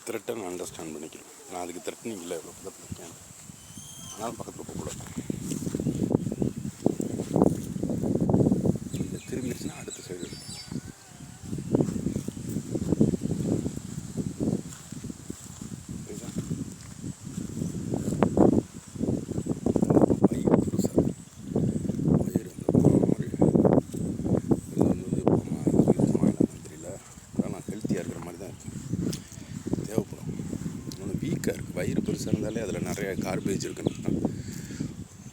த்ரெட்டை நான் அண்டர்ஸ்டாண்ட் பண்ணிக்கிறேன். நான் அதுக்கு த்ரெட்னிங் இல்லை, எவ்வளோ பக்கத்தில் இருக்கேன், அதனால் பக்கத்தில் போகக்கூடாது. இந்த திரும்பிடுச்சுன்னா அடுத்த சைடு இருக்கும். வயிறு பெருசாக இருந்தாலே அதில் நிறைய கார்பேஜ் இருக்குன்னு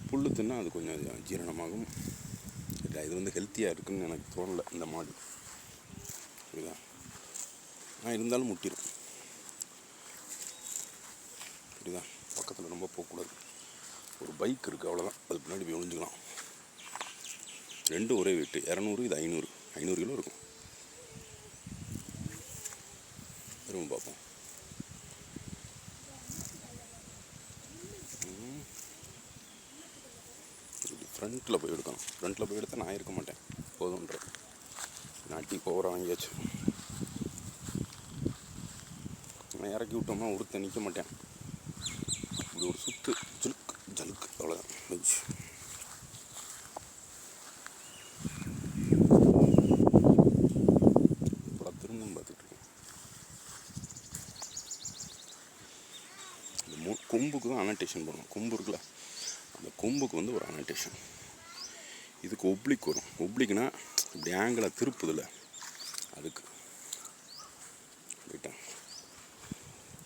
புல்லு தின்னா அது கொஞ்சம் ஜீரணமாகும். இது வந்து ஹெல்த்தியாக இருக்குதுன்னு எனக்கு தோணலை இந்த மாடு. புரியுதா? நான் இருந்தாலும் முட்டிடும். புரியுதா? பக்கத்தில் ரொம்ப போகக்கூடாது. ஒரு பைக் இருக்குது, அவ்வளோதான். அது பின்னாடி போய் ஒழிஞ்சிக்கலாம். ரெண்டும் ஒரே வெயிட்டு, 200, இது 500 கிலோ இருக்கும். திரும்ப பார்ப்போம். ஃப்ரண்ட்டில் போய் எடுக்கணும். ஃப்ரண்ட்டில் போய் எடுத்தால் நான் இருக்க மாட்டேன், போதுன்ற நாட்டி போகிற வாங்கியாச்சு. நான் இறக்கி விட்டோம்னா ஒருத்த நிற்க மாட்டேன். இப்படி ஒரு சுற்று ஜலுக்கு ஜலுக்கு, அவ்வளோதான் வச்சு. இப்போ திரும்பவும் பார்த்துட்ருக்கேன். இந்த கொம்புக்கு தான் அனடேஷன் பண்ணணும். கொம்பு இருக்குல்ல, அந்த கொம்புக்கு வந்து ஒரு அனடேஷன். இதுக்கு ஒப்ளிக் வரும். ஒப்ளிக்னா இப்படி ஆங்கிளை திருப்புதில்ல, அதுக்கு போயிட்டேன்.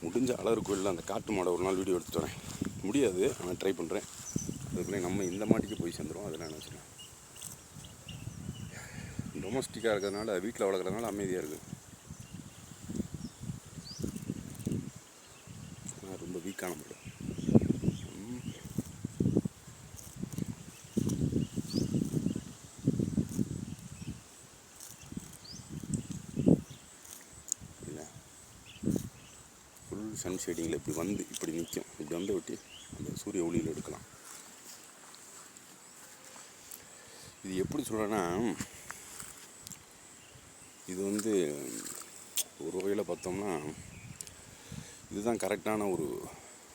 முடிஞ்ச அளவு கோயிலில் அந்த காட்டு மாடை ஒரு நாள் வீடியோ எடுத்துகிட்டு வரேன். முடியாது, ஆனால் ட்ரை பண்ணுறேன். அதுக்குள்ளே நம்ம இந்த மாட்டிக்கு போய் சேர்ந்துடும். அதை நான் நினச்சிட்டேன். டொமஸ்டிக்காக இருக்கிறதுனால, வீட்டில் வளர்க்குறதுனால அமைதியாக இருக்குது. ஆனால் ரொம்ப வீக்கான மாடு. சன் ஷேடிங்கில் இப்படி நிற்கும். இப்படி வந்து ஒட்டி அந்த சூரிய ஒளியில் எடுக்கலாம். இது எப்படி சொல்கிறேன்னா, இது வந்து ஒரு வகையில் பார்த்தோம்னா இதுதான் கரெக்டான ஒரு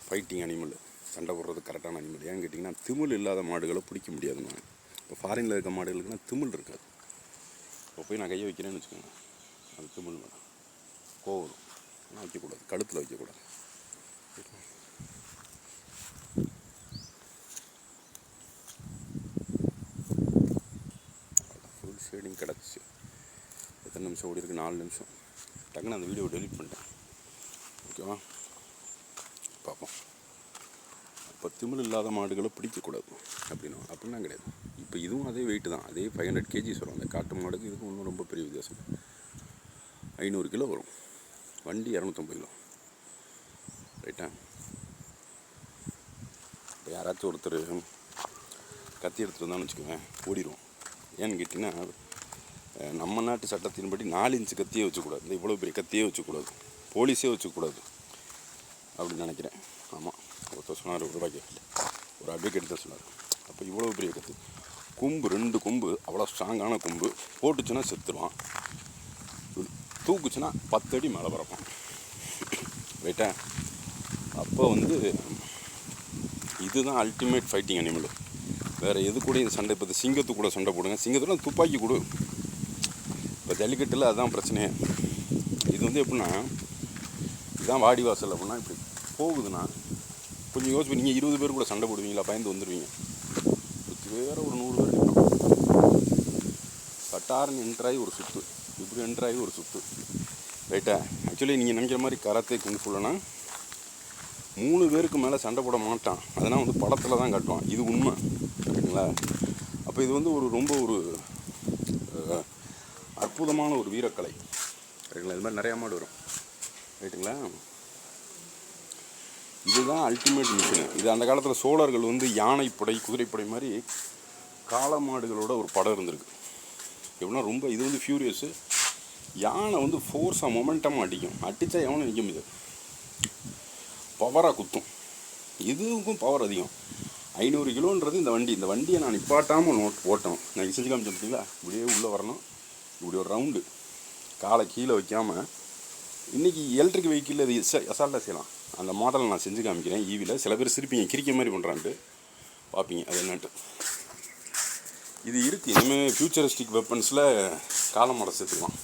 ஃபைட்டிங் அனிமல். சண்டை போடுறது கரெக்டான அனிமல். ஏன்னு கேட்டிங்கன்னா, திமிழ் இல்லாத மாடுகளை பிடிக்க முடியாதுன்னு. இப்போ ஃபாரினில் இருக்க மாடுகளுக்குன்னா திமிழ் இருக்காது. இப்போ போய் நான் கையை வைக்கிறேன்னு வச்சுக்கோங்க, அது திமிழ் மாடு கோவம் ஆனால் வைக்கக்கூடாது, கழுத்தில் வைக்கக்கூடாது. ஃபுல் ஷேடிங் கிடச்சி. எத்தனை நிமிஷம் ஓடி இருக்குது? 4 நிமிஷம். டக்குன்னு அந்த வீடியோ டெலிட் பண்ணிட்டேன். ஓகேவா? பார்ப்போம். அப்போ திமிழ் இல்லாத மாடுகளை பிடிக்கக்கூடாது அப்படின்னா கிடையாது. இப்போ இதுவும் அதே வெயிட்டு தான், அதே 500 kg வரும். அந்த காட்டு மாடுக்கு இதுக்கு ஒன்றும் ரொம்ப பெரிய வித்தியாசம். 500 கிலோ வரும். வண்டி 250 கிலோ. ரைட்டா? இப்போ யாராச்சும் ஒருத்தர் கத்தி எடுத்துகிட்டு வந்தான்னு வச்சுக்கோங்க, ஓடிடுவோம். ஏன்னு கேட்டிங்கன்னா, நம்ம நாட்டு சட்டத்தின்படி 4 இன்ச்சு கத்தியே வச்சுக்கூடாது. இந்த இவ்வளோ பெரிய கத்தியே வச்சுக்கூடாது. போலீஸே வச்சுக்கூடாது அப்படின்னு நினைக்கிறேன். ஆமாம், ஒருத்தர் சொன்னார், ஒரு அட்வொகேட் தான் சொன்னார். அப்போ இவ்வளோ பெரிய கத்தி, கொம்பு 2 கொம்பு அவ்வளோ ஸ்ட்ராங்கான கொம்பு, போட்டுச்சுன்னா செத்துருவான். தூக்குச்சுன்னா 10 அடி மேலே பறப்பான். ரைட்டா? அப்போ வந்து இதுதான் அல்டிமேட் ஃபைட்டிங் அனிமல். வேறு எது கூட இந்த சண்டை, இப்போ சிங்கத்து கூட சண்டை போடுங்க, சிங்கத்தோட துப்பாக்கி கொடு. இப்போ ஜல்லிக்கட்டில் அதுதான் பிரச்சனையே. இது வந்து எப்படின்னா, இதுதான் வாடி வாசல் அப்படின்னா, இப்படி போகுதுன்னா கொஞ்சம் யோசிச்சு, நீங்கள் 20 பேர் கூட சண்டை போடுவீங்களா? பயந்து வந்துடுவீங்க. வேறு ஒரு 100 பேர் நிற்கணும். கட்டாரன் என்ட்ராகி ஒரு சுற்று, இப்படி என்ட்ராகி ஒரு சுற்று. ரைட்டா? ஆக்சுவலி நீங்கள் நினைக்கிற மாதிரி கராத்தே குங்ஃபுலனா 3 பேருக்கு மேலே சண்டை போட மாட்டான். அதனால் வந்து படத்தில் தான் காட்டுவான். இது உண்மை. ஓகேங்களா? அப்போ இது வந்து ரொம்ப ஒரு அற்புதமான ஒரு வீரக்கலை. ரைட்டுங்களா? இது மாதிரி நிறையா மாடு வரும். ரைட்டுங்களா? இதுதான் அல்டிமேட் மிஷினு. இது அந்த காலத்தில் சோழர்கள் வந்து யானைப்படை, குதிரைப்படை மாதிரி காளை மாடுகளோட ஒரு படம் இருந்திருக்கு. எப்படின்னா ரொம்ப இது வந்து ஃபியூரியஸு. யானை வந்து ஃபோர்ஸாக மொமெண்டமாக அடிக்கும். அடித்தா எவனும் நிற்க முடியாது. பவராக குத்தும். இதுக்கும் பவர் அதிகம். 500 கிலோன்றது இந்த வண்டியை நான் நிப்பாட்டாமல் ஓட்டணும். நான் செஞ்சு காமிச்சேன் பார்த்தீங்களா? இப்படியே உள்ளே வரணும், இப்படி ஒரு ரவுண்டு, காலை கீழே வைக்காமல் இன்றைக்கி எலக்ட்ரிக் வெஹிக்கிள் அது அசால்ட்டாக செய்யலாம். அந்த மாடலை நான் செஞ்சு காமிக்கிறேன். ஈவியில் சில பேர் சிரிப்பீங்க, கிரிக்க மாதிரி பண்ணுறான்ட்டு பார்ப்பீங்க அது என்னன்ட்டு. இது இருக்குது. இனிமேல் ஃப்யூச்சரிஸ்டிக் வெப்பன்ஸில் காலம் மாட சேர்த்துக்கலாம்.